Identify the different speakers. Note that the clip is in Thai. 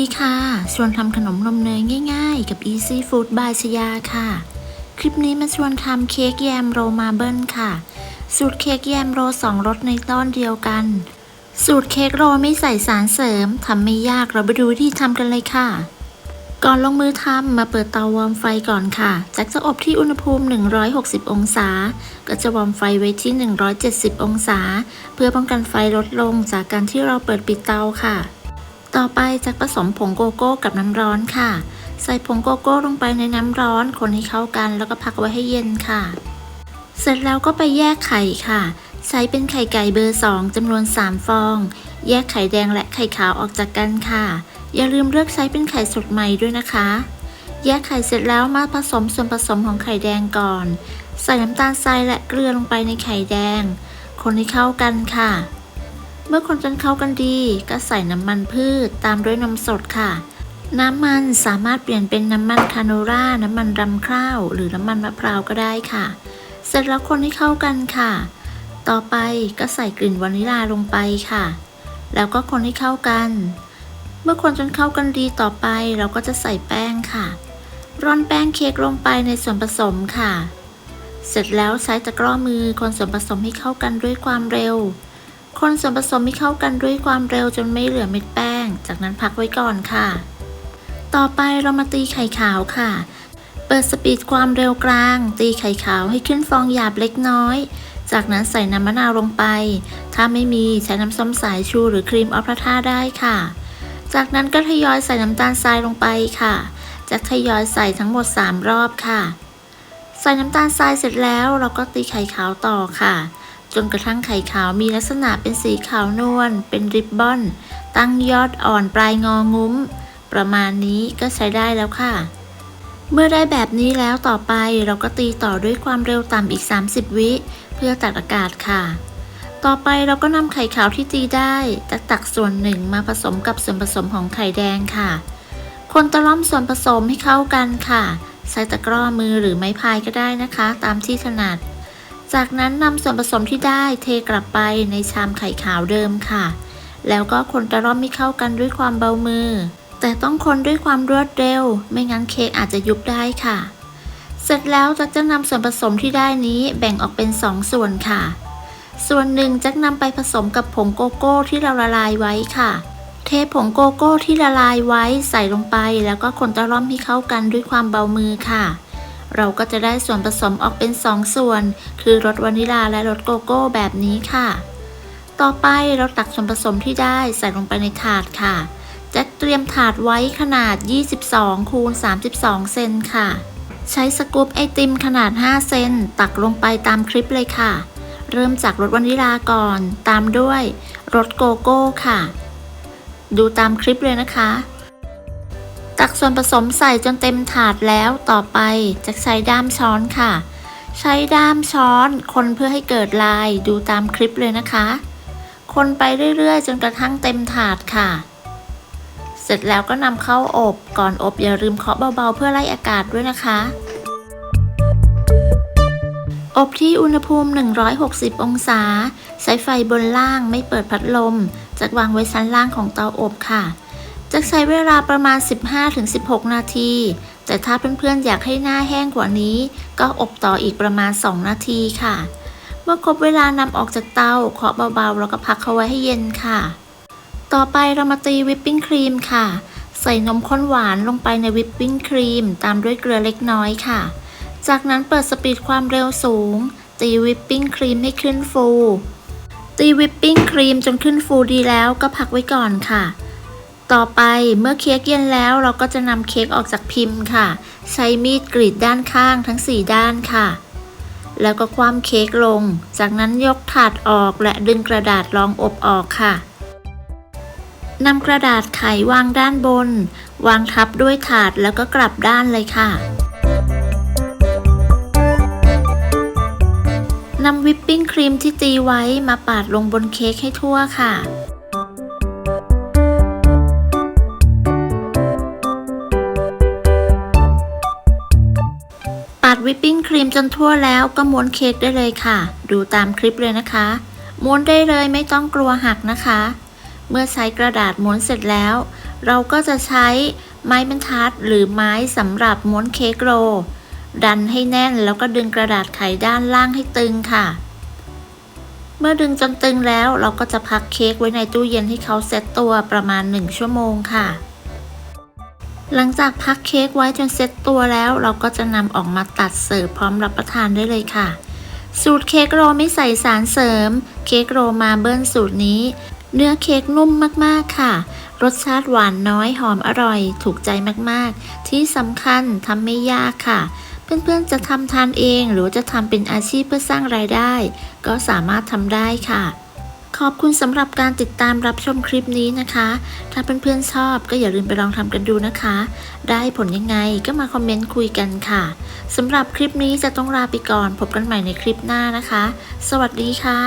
Speaker 1: ดีค่ะชวนทำขนมนมเนยง่ายๆกับ Easy Food by ชยาค่ะคลิปนี้มาชวนทำเค้กแยมโรมาเบิลค่ะสูตรเค้กแยมโร2 รสในต้นเดียวกันสูตรเค้กโรไม่ใส่สารเสริมทำไม่ยากเราไปดูวิธีทำกันเลยค่ะก่อนลงมือทำมาเปิดเตาวอร์มไฟก่อนค่ะจากจะอบที่อุณหภูมิ160องศาก็จะวอร์มไฟไว้ที่170องศาเพื่อป้องกันไฟลดลงจากการที่เราเปิดปิดเตาค่ะต่อไปจะผสมผงโกโก้กับน้ำร้อนค่ะใส่ผงโกโก้ลงไปในน้ำร้อนคนให้เข้ากันแล้วก็พักไว้ให้เย็นค่ะเสร็จแล้วก็ไปแยกไข่ค่ะใช้เป็นไข่ไก่เบอร์2จำนวน3ฟองแยกไข่แดงและไข่ขาวออกจากกันค่ะอย่าลืมเลือกใช้เป็นไข่สดใหม่ด้วยนะคะแยกไข่เสร็จแล้วมาผสมส่วนผสมของไข่แดงก่อนใส่น้ำตาลทรายและเกลือลงไปในไข่แดงคนให้เข้ากันค่ะเมื่อคนจนเข้ากันดีก็ใส่น้ำมันพืชตามด้วยนมสดค่ะน้ำมันสามารถเปลี่ยนเป็นน้ำมันคาโนล่าน้ำมันรำข้าวหรือน้ำมันมะพร้าวก็ได้ค่ะเสร็จแล้วคนให้เข้ากันค่ะต่อไปก็ใส่กลิ่นวานิลลาลงไปค่ะแล้วก็คนให้เข้ากันเมื่อคนจนเข้ากันดีต่อไปเราก็จะใส่แป้งค่ะร่อนแป้งเค้กลงไปในส่วนผสมค่ะเสร็จแล้วใช้ตะกร้อมือคนส่วนผสมให้เข้ากันด้วยความเร็วคนส่วนผสมให้เข้ากันด้วยความเร็วจนไม่เหลือเม็ดแป้งจากนั้นพักไว้ก่อนค่ะต่อไปเรามาตีไข่ขาวค่ะเปิดสปีดความเร็วกลางตีไข่ขาวให้ขึ้นฟองหยาบเล็กน้อยจากนั้นใส่น้ำมะนาวลงไปถ้าไม่มีใช้น้ำส้มสายชูหรือครีมออฟพาท่าได้ค่ะจากนั้นก็ทยอยใส่น้ำตาลทรายลงไปค่ะจะทยอยใส่ทั้งหมด3 รอบค่ะใส่น้ำตาลทรายเสร็จแล้วเราก็ตีไข่ขาวต่อค่ะจนกระทั่งไข่ขาวมีลักษณะเป็นสีขาวนวลเป็นริบบอนตั้งยอดอ่อนปลายงองุ้มประมาณนี้ก็ใช้ได้แล้วค่ะเมื่อได้แบบนี้แล้วต่อไปเราก็ตีต่อด้วยความเร็วต่ำอีก30 วิเพื่อตัดอากาศค่ะต่อไปเราก็นำไข่ขาวที่ตีได้ตักส่วนหนึ่งมาผสมกับส่วนผสมของไข่แดงค่ะคนตะล่อมส่วนผสมให้เข้ากันค่ะใช้ตะกร้อมือหรือไม้พายก็ได้นะคะตามที่ถนัดจากนั้นนำส่วนผสมที่ได้เทกลับไปในชามไข่ขาวเดิมค่ะแล้วก็คนตะล่อมให้เข้ากันด้วยความเบามือแต่ต้องคนด้วยความรวดเร็วไม่งั้นเค้กอาจจะยุบได้ค่ะเสร็จแล้วจะนำส่วนผสมที่ได้นี้แบ่งออกเป็น2 ส่วนค่ะส่วนหนึ่งจะนำไปผสมกับผงโกโก้ที่เราละลายไว้ค่ะเทผงโกโก้ที่ละลายไว้ใส่ลงไปแล้วก็คนตะล่อมให้เข้ากันด้วยความเบามือค่ะเราก็จะได้ส่วนผสมออกเป็น2 ส่วนคือรสวานิลลาและรสโกโก้แบบนี้ค่ะต่อไปเราตักส่วนผสมที่ได้ใส่ลงไปในถาดค่ะจะเตรียมถาดไว้ขนาด22 คูณ 32 เซนค่ะใช้สกู๊ปไอติมขนาด5 เซนตักลงไปตามคลิปเลยค่ะเริ่มจากรสวานิลลาก่อนตามด้วยรสโกโก้ค่ะดูตามคลิปเลยนะคะตักส่วนผสมใส่จนเต็มถาดแล้วต่อไปจะใช้ด้ามช้อนค่ะใช้ด้ามช้อนคนเพื่อให้เกิดลายดูตามคลิปเลยนะคะคนไปเรื่อยๆจนกระทั่งเต็มถาดค่ะเสร็จแล้วก็นำเข้าอบก่อนอบอย่าลืมเคาะเบาๆเพื่อไล่อากาศด้วยนะคะอบที่อุณหภูมิ160องศาใช้ไฟบนล่างไม่เปิดพัดลมจะวางไว้ชั้นล่างของเตาอบค่ะจะใช้เวลาประมาณ 15-16 นาทีแต่ถ้าเพื่อนๆอยากให้หน้าแห้งกว่านี้ก็อบต่ออีกประมาณ2 นาทีค่ะเมื่อครบเวลานำออกจากเตาเคาะเบาๆแล้วก็พักเขาไว้ให้เย็นค่ะต่อไปเรามาตีวิปปิ้งครีมค่ะใส่นมข้นหวานลงไปในวิปปิ้งครีมตามด้วยเกลือเล็กน้อยค่ะจากนั้นเปิดสปีดความเร็วสูงตีวิปปิ้งครีมให้ขึ้นฟูตีวิปปิ้งครีมจนขึ้นฟูดีแล้วก็พักไว้ก่อนค่ะต่อไปเมื่อเค้กเย็นแล้วเราก็จะนำเค้กออกจากพิมพ์ค่ะใช้มีดกรีดด้านข้างทั้ง4 ด้านค่ะแล้วก็คว่ำเค้กลงจากนั้นยกถาดออกและดึงกระดาษรองอบออกค่ะนำกระดาษไขวางด้านบนวางทับด้วยถาดแล้วก็กลับด้านเลยค่ะนำวิปปิ้งครีมที่ตีไว้มาปาดลงบนเค้กให้ทั่วค่ะปาดวิปปิ้งครีมจนทั่วแล้วก็ม้วนเค้กได้เลยค่ะดูตามคลิปเลยนะคะม้วนได้เลยไม่ต้องกลัวหักนะคะเมื่อใช้กระดาษม้วนเสร็จแล้ว เราก็จะใช้ไม้บรรทัดหรือไม้สำหรับม้วนเค้กโรลดันให้แน่นแล้วก็ดึงกระดาษไขด้านล่างให้ตึงค่ะเมื่อดึงจนตึงแล้วเราก็จะพักเค้กไว้ในตู้เย็นให้เขาเซ็ตตัวประมาณ1 ชั่วโมงค่ะหลังจากพักเค้กไว้จนเซ็ตตัวแล้วเราก็จะนำออกมาตัดเสิร์ฟพร้อมรับประทานได้เลยค่ะสูตรเค้กโรลไม่ใส่สารเสริมเค้กโรลมาเบิลสูตรนี้เนื้อเค้กนุ่มมากๆค่ะรสชาติหวานน้อยหอมอร่อยถูกใจมากๆที่สำคัญทำไม่ยากค่ะเพื่อนๆจะทำทานเองหรือจะทำเป็นอาชีพเพื่อสร้างรายได้ก็สามารถทำได้ค่ะขอบคุณสำหรับการติดตามรับชมคลิปนี้นะคะถ้าเพื่อนๆชอบก็อย่าลืมไปลองทำกันดูนะคะได้ผลยังไงก็มาคอมเมนต์คุยกันค่ะสำหรับคลิปนี้จะต้องลาไปก่อนพบกันใหม่ในคลิปหน้านะคะสวัสดีค่ะ